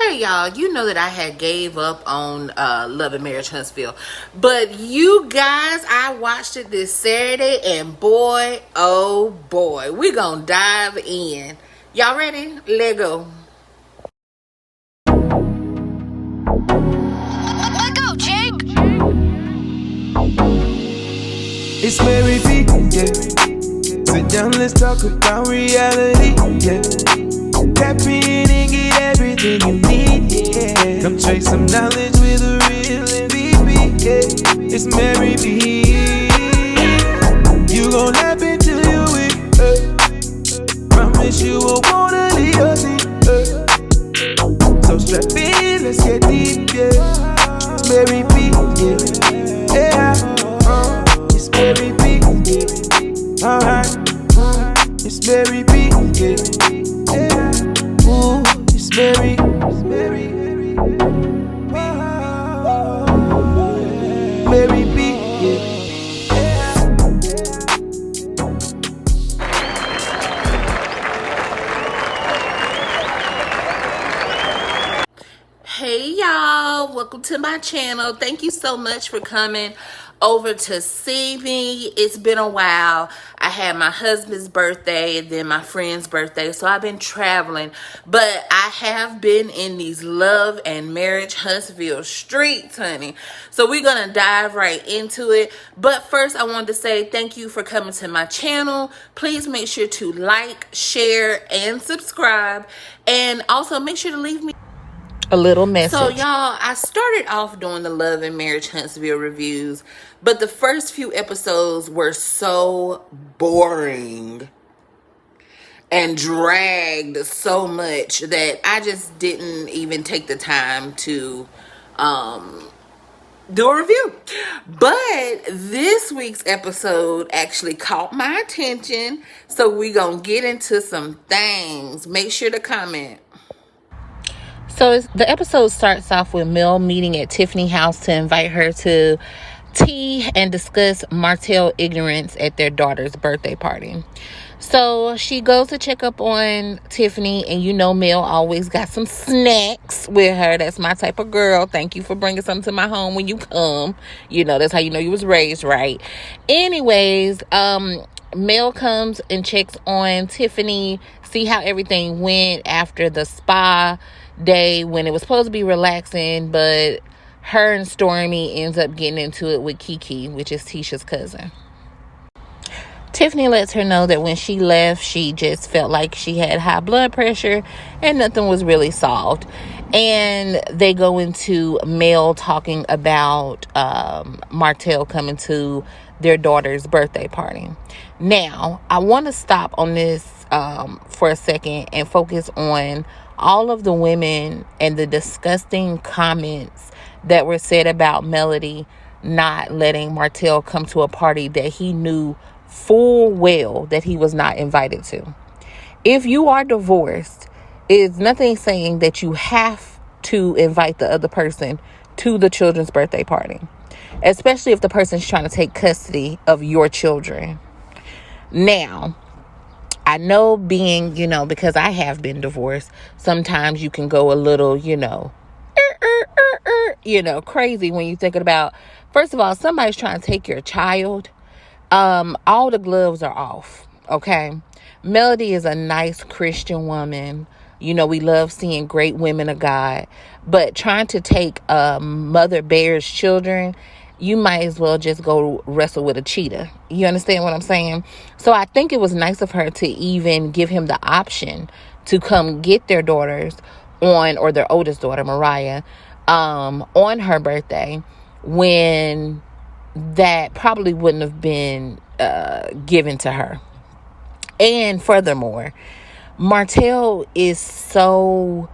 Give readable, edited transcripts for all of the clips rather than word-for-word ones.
Hey y'all, you know that I had gave up on Love and Marriage Huntsville, but you guys, I watched it this Saturday, and boy, oh boy, we gonna dive in. Y'all ready? Let go. Let go, Jake. It's Mary B, yeah. Sit down, let's talk about reality, yeah. Tap in and get everything you need, yeah. Come chase some knowledge with a real MVP, yeah. It's Mary B. You gon' laugh until you weak, promise you won't wanna leave your seat, So strap in, let's get deep, yeah. Mary B, yeah. Yeah, it's Mary B, yeah. Alright, it's Mary B, yeah. Ooh, it's Mary, Mary B, yeah. Hey y'all, welcome to my channel. Thank you so much for coming over to see me. It's been a while. I had my husband's birthday, then my friend's birthday, so I've been traveling, but I have been in these Love and Marriage Huntsville streets, honey. So we're gonna dive right into it. But first, I wanted to say thank you for coming to my channel. Please make sure to like, share, and subscribe, and also make sure to leave me a little message. So y'all, I started off doing the Love and Marriage Huntsville reviews, but the first few episodes were so boring and dragged so much that I just didn't even take the time to do a review. But this week's episode actually caught my attention, so we're gonna get into some things. Make sure to comment. So the episode starts off with Mel meeting at Tiffany's house to invite her to tea and discuss Martell ignorance at their daughter's birthday party. So she goes to check up on Tiffany, and you know Mel always got some snacks with her. That's my type of girl. Thank you for bringing something to my home when you come. You know, that's how you know you was raised right. Anyways, Mel comes and checks on Tiffany, see how everything went after the spa day when it was supposed to be relaxing, but her and Stormy ends up getting into it with Kiki, which is Tisha's cousin. Tiffany lets her know that when she left, she just felt like she had high blood pressure and nothing was really solved. And they go into Mel talking about Martell coming to their daughter's birthday party. Now, I want to stop on this for a second and focus on all of the women and the disgusting comments that were said about Melody not letting Martell come to a party that he knew full well that he was not invited to. If you are divorced, it's nothing saying that you have to invite the other person to the children's birthday party, especially if the person's trying to take custody of your children. Now, I know being, because I have been divorced, sometimes you can go a little, crazy when you're thinking about, first of all, somebody's trying to take your child. All the gloves are off, okay? Melody is a nice Christian woman. We love seeing great women of God. But trying to take Mother Bear's children, you might as well just go wrestle with a cheetah. You understand what I'm saying? So I think it was nice of her to even give him the option to come get their daughters or their oldest daughter, Mariah, on her birthday, when that probably wouldn't have been given to her. And furthermore, Martell is so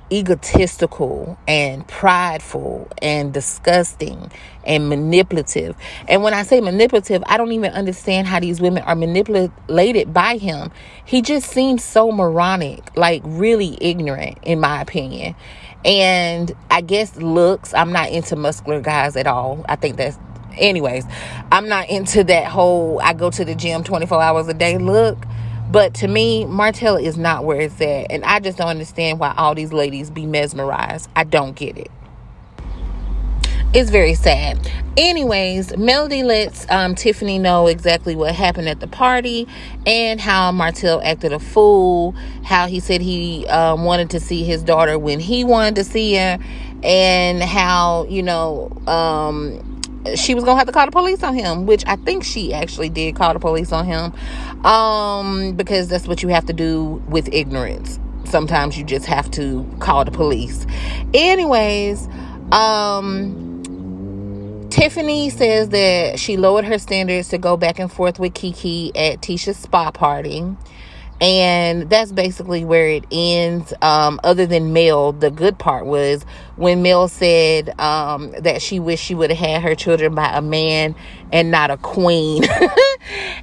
egotistical and prideful and disgusting and manipulative. And when I say manipulative, I don't even understand how these women are manipulated by him. He just seems so moronic, like really ignorant, in my opinion. And I guess looks, I'm not into muscular guys at all. I think that's, anyways, I'm not into that whole I go to the gym 24 hours a day look. But to me, Martell is not where it's at. And I just don't understand why all these ladies be mesmerized. I don't get it. It's very sad. Anyways, Melody lets Tiffany know exactly what happened at the party and how Martell acted a fool, how he said he wanted to see his daughter when he wanted to see her, and how, she was gonna have to call the police on him, which I think she actually did call the police on him, because that's what you have to do with ignorance. Sometimes you just have to call the police. Anyways, Tiffany says that she lowered her standards to go back and forth with Kiki at Tisha's spa party. And that's basically where it ends. Other than Mel, the good part was when Mel said that she wished she would have had her children by a man and not a queen.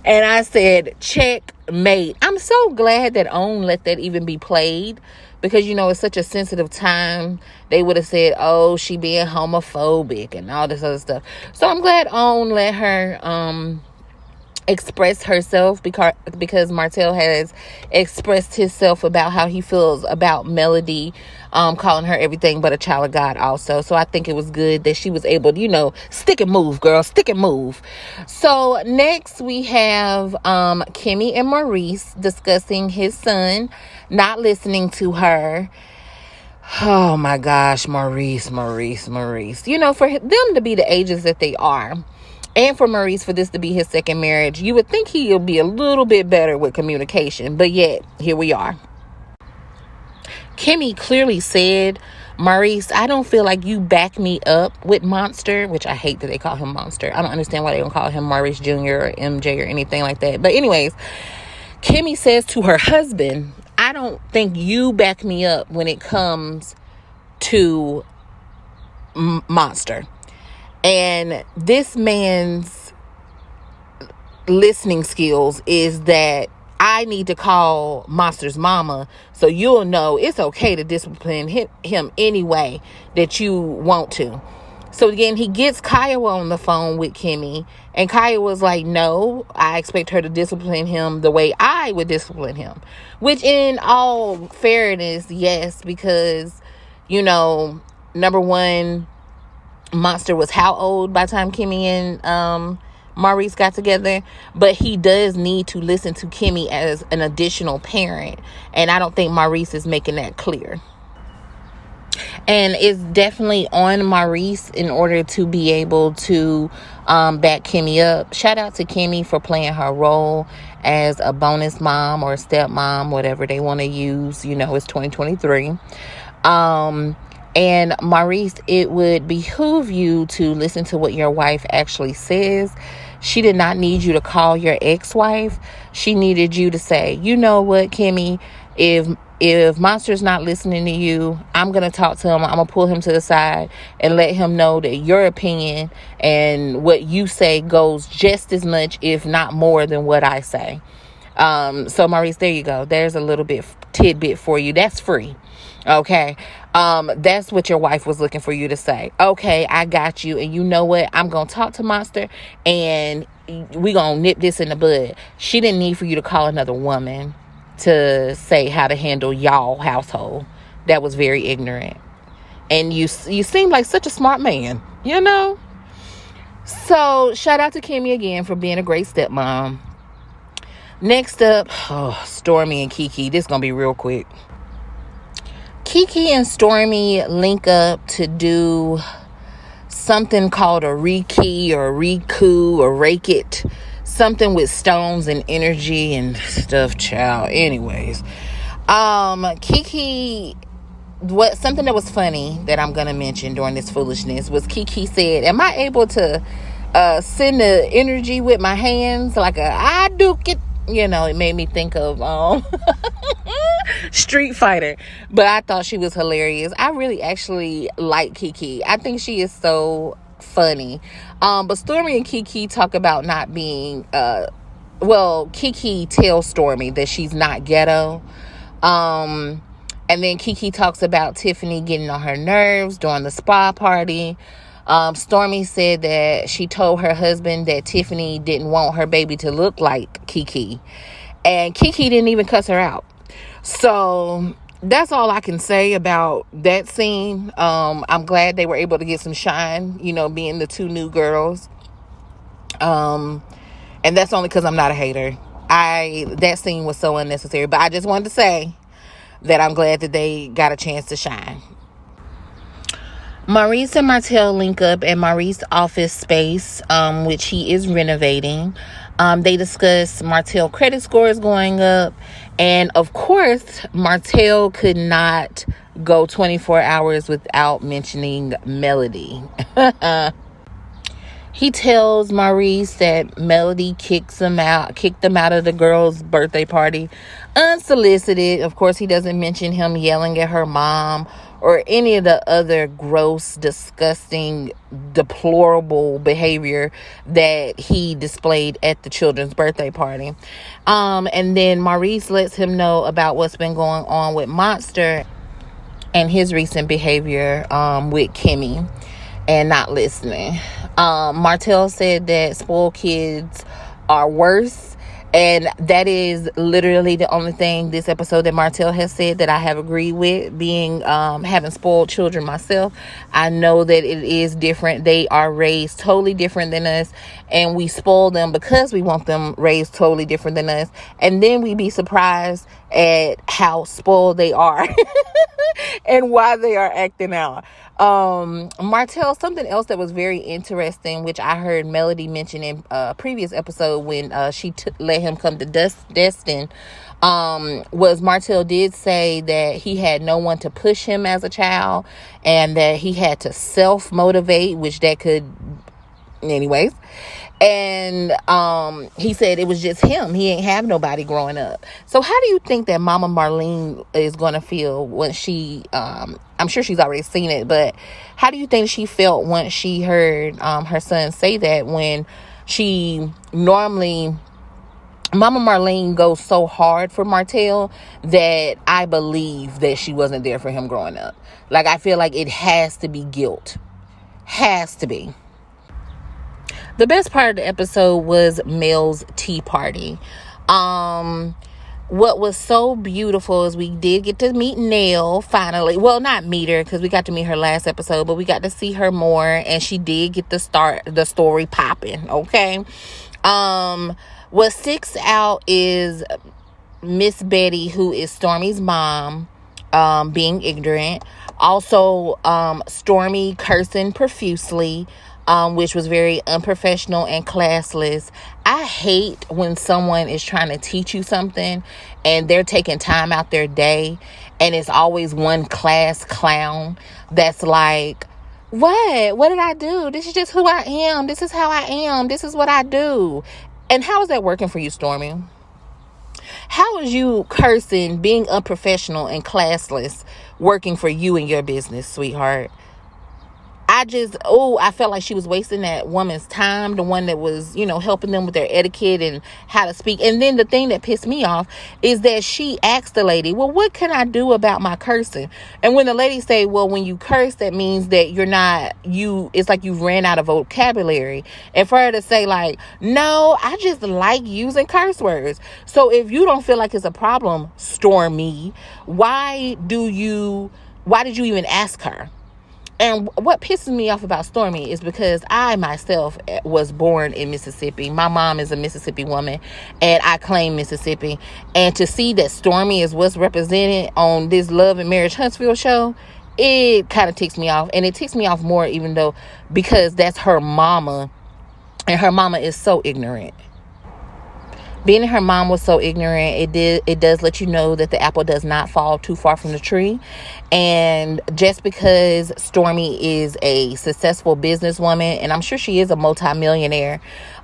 And I said, checkmate. I'm so glad that OWN let that even be played. Because, it's such a sensitive time. They would have said, oh, she being homophobic and all this other stuff. So I'm glad OWN let her express herself, because Martell has expressed himself about how he feels about Melody, calling her everything but a child of God also. So I think it was good that she was able to, stick and move, girl, stick and move. So next we have Kimmy and Maurice discussing his son not listening to her. Oh my gosh, Maurice. For them to be the ages that they are, and for Maurice for this to be his second marriage, you would think he'll be a little bit better with communication, but yet here we are. Kimmy clearly said, Maurice, I don't feel like you back me up with Monster, which I hate that they call him Monster. I don't understand why they don't call him Maurice Jr. or MJ or anything like that. But anyways, Kimmy says to her husband, I don't think you back me up when it comes to Monster. And this man's listening skills is that I need to call Monster's mama so you'll know it's okay to discipline him any way that you want to. So again, he gets Kiowa on the phone with Kimmy, and Kiowa was like, no, I expect her to discipline him the way I would discipline him. Which in all fairness, yes, because, number one, Monster was how old by the time Kimmy and Maurice got together? But he does need to listen to Kimmy as an additional parent, and I don't think Maurice is making that clear. And it's definitely on Maurice in order to be able to back Kimmy up. Shout out to Kimmy for playing her role as a bonus mom or stepmom, whatever they want to use. It's 2023. And Maurice, it would behoove you to listen to what your wife actually says. She did not need you to call your ex-wife. She needed you to say, you know what, Kimmy, if Monster's not listening to you, I'm going to talk to him. I'm going to pull him to the side and let him know that your opinion and what you say goes just as much, if not more, than what I say. So Maurice, there you go. There's a little bit tidbit for you. That's free. Okay. That's what your wife was looking for you to say. Okay, I got you. And you know what? I'm going to talk to Monster and we going to nip this in the bud. She didn't need for you to call another woman to say how to handle y'all household. That was very ignorant. And you seem like such a smart man, So shout out to Kimmy again for being a great stepmom. Next up, Stormi and Kiki. This is going to be real quick. Kiki and Stormi link up to do something called a Reiki or Riku or Rake It. Something with stones and energy and stuff, child. Anyways, Kiki, something that was funny that I'm gonna mention during this foolishness was Kiki said, am I able to send the energy with my hands like I do it? It made me think of Street Fighter, but I thought she was hilarious. I really actually like Kiki. I think she is so funny. But Stormi and Kiki talk about not being Kiki tells Stormi that she's not ghetto, and then Kiki talks about Tiffany getting on her nerves during the spa party. Stormi said that she told her husband that Tiffany didn't want her baby to look like Kiki, And Kiki didn't even cuss her out. So that's all I can say about that scene. I'm glad they were able to get some shine, being the two new girls. And that's only because I'm not a hater. That scene was so unnecessary. But I just wanted to say that I'm glad that they got a chance to shine. Maurice and Martell link up at Maurice's office space, which he is renovating. They discuss Martell credit scores going up. And of course, Martell could not go 24 hours without mentioning Melody. He tells Maurice that Melody kicked them out of the girl's birthday party unsolicited. Of course, he doesn't mention him yelling at her mom or any of the other gross, disgusting, deplorable behavior that he displayed at the children's birthday party. And then Maurice lets him know about what's been going on with Monster and his recent behavior with Kimmy and not listening. Martell said that spoiled kids are worse. And that is literally the only thing this episode that Martell has said that I have agreed with, being having spoiled children myself. I know that it is different. They are raised totally different than us, and we spoil them because we want them raised totally different than us. And then we be surprised at how spoiled they are and why they are acting out. Martell, something else that was very interesting, which I heard Melody mention in a previous episode when she let him come to Destin, was Martell did say that he had no one to push him as a child and that he had to self-motivate, which that could anyways. And he said it was just him. He ain't have nobody growing up. So how do you think that Mama Marlene is going to feel when she, I'm sure she's already seen it, but how do you think she felt once she heard her son say that, when she normally, Mama Marlene goes so hard for Martell that I believe that she wasn't there for him growing up. Like, I feel like it has to be guilt. Has to be. The best part of the episode was Mel's tea party. What was so beautiful is we did get to meet Nell finally. Well, not meet her because we got to meet her last episode, but we got to see her more, and she did get the story popping. Okay. What sticks out is Miss Betty, who is Stormy's mom, being ignorant. Also, Stormy cursing profusely, which was very unprofessional and classless. I hate when someone is trying to teach you something and they're taking time out their day and it's always one class clown that's like, what did I do? This is just who I am. This is how I am. This is what I do. And how is that working for you, Stormy? How is you cursing, being unprofessional and classless working for you and your business, sweetheart? I felt like she was wasting that woman's time, the one that was, helping them with their etiquette and how to speak. And then the thing that pissed me off is that she asked the lady, well, what can I do about my cursing? And when the lady say, well, when you curse, that means that it's like you ran out of vocabulary. And for her to say like, no, I just like using curse words. So if you don't feel like it's a problem, Stormy, why did you even ask her? And what pisses me off about Stormy is because I myself was born in Mississippi. My mom is a Mississippi woman, and I claim Mississippi. And to see that Stormy is what's represented on this Love and Marriage Huntsville show, it kind of ticks me off. And it ticks me off more because that's her mama, and her mama is so ignorant. Being her mom was so ignorant, it does let you know that the apple does not fall too far from the tree. And just because Stormy is a successful businesswoman, and I'm sure she is a multimillionaire,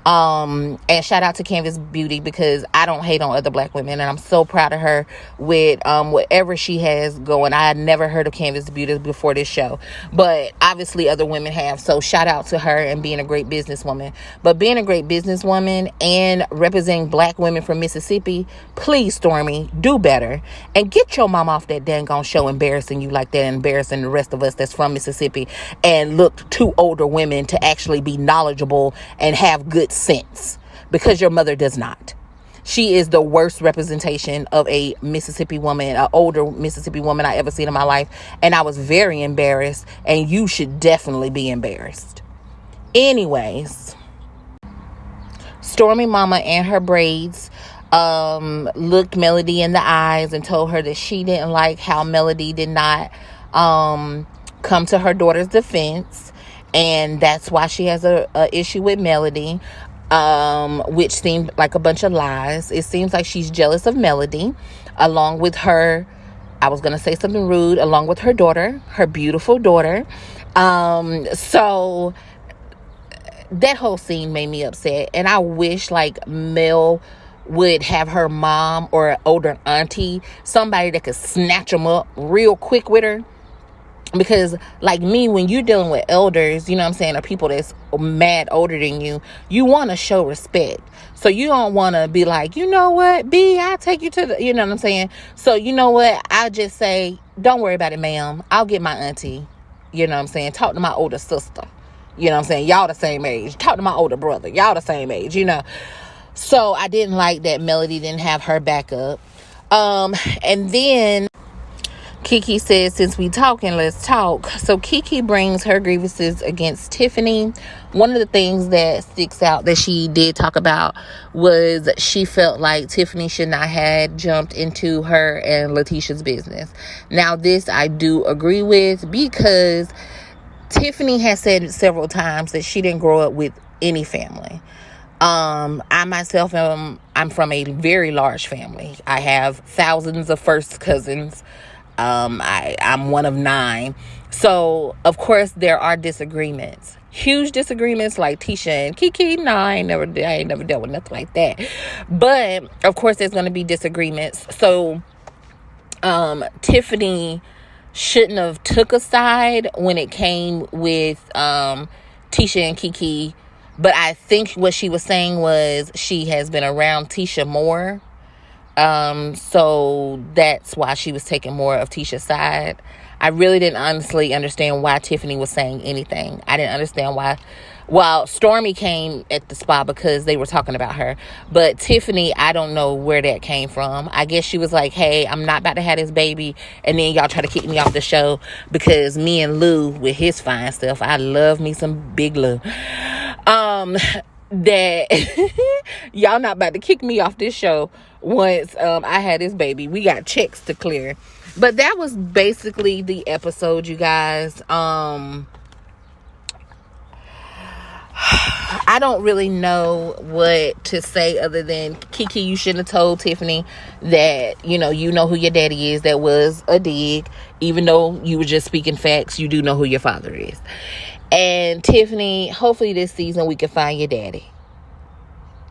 and shout out to Canvas Beauty, because I don't hate on other black women, and I'm so proud of her with whatever she has going. I had never heard of Canvas Beauty before this show, but obviously other women have, so shout out to her and being a great businesswoman. But being a great businesswoman and representing black women from Mississippi, please, Stormy, do better and get your mom off that dang on show embarrassing you like that, embarrassing the rest of us that's from Mississippi and look to older women to actually be knowledgeable and have good sense, because your mother does not. She is the worst representation of a Mississippi woman, an older Mississippi woman I ever seen in my life. And I was very embarrassed. And you should definitely be embarrassed. Anyways, Stormy Mama and her braids looked Melody in the eyes and told her that she didn't like how Melody did not come to her daughter's defense, and that's why she has a issue with Melody, which seemed like a bunch of lies. It seems like she's jealous of Melody, along with her, I was going to say something rude, along with her daughter, her beautiful daughter. So that whole scene made me upset, and I wish like Mel would have her mom or an older auntie, somebody that could snatch them up real quick with her. Because like me, when you're dealing with elders, you know what I'm saying, or people that's mad older than you, you want to show respect. So you don't want to be like, you know what, B, I'll take you to the, you know what I'm saying. So you know what, I just say, don't worry about it, ma'am. I'll get my auntie. You know what I'm saying. Talk to my older sister. You know what I'm saying. Y'all the same age. Talk to my older brother. Y'all the same age, you know. So I didn't like that Melody didn't have her backup. And then Kiki says, since we talking, let's talk. So Kiki brings her grievances against Tiffany. One of the things that sticks out that she did talk about was she felt like Tiffany should not have jumped into her and Letitia's business. Now, this I do agree with, because Tiffany has said several times that she didn't grow up with any family. I myself I'm from a very large family. I have thousands of first cousins. I'm one of 9. So of course there are disagreements, huge disagreements, like Tisha and Kiki. No, I ain't never dealt with nothing like that. But of course there's going to be disagreements. So, Tiffany shouldn't have took a side when it came with, Tisha and Kiki. But I think what she was saying was she has been around Tisha more. So that's why she was taking more of Tisha's side. I really didn't honestly understand why Tiffany was saying anything. I didn't understand why. Well, Stormy came at the spot because they were talking about her. But Tiffany, I don't know where that came from. I guess she was like, hey, I'm not about to have this baby. And then y'all try to kick me off the show because me and Lou, with his fine stuff, I love me some Big Lou. That y'all not about to kick me off this show once I had this baby. We got checks to clear. But that was basically the episode, you guys. I don't really know what to say other than, Kiki, you shouldn't have told Tiffany that, you know who your daddy is. That was a dig. Even though you were just speaking facts, you do know who your father is. And Tiffany, hopefully this season we can find your daddy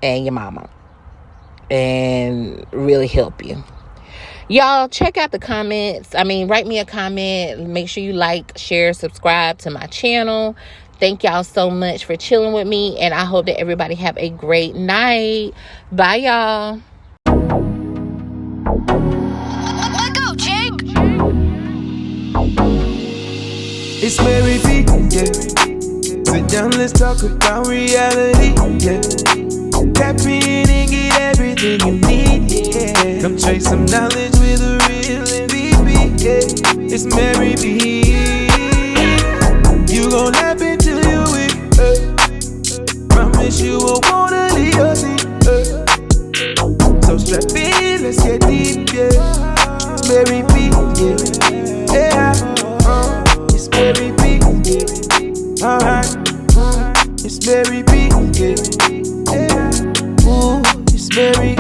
and your mama and really help you. Y'all, check out the comments. Write me a comment. Make sure you like, share, subscribe to my channel. Thank y'all so much for chilling with me, and I hope that everybody have a great night. Bye, y'all. Let go, Jake. It's Mary B, yeah. Sit down, let's talk about reality, yeah. Tap in and get everything you need, yeah. Come chase some knowledge with a real MVP, yeah. It's Mary B. You gon' laugh until you weak, promise you won't wanna leave your seat, So strap in, let's get deep, yeah. Mary B, yeah. It's Mary B, yeah. Alright, it's Mary B, yeah. Ooh, it's Mary.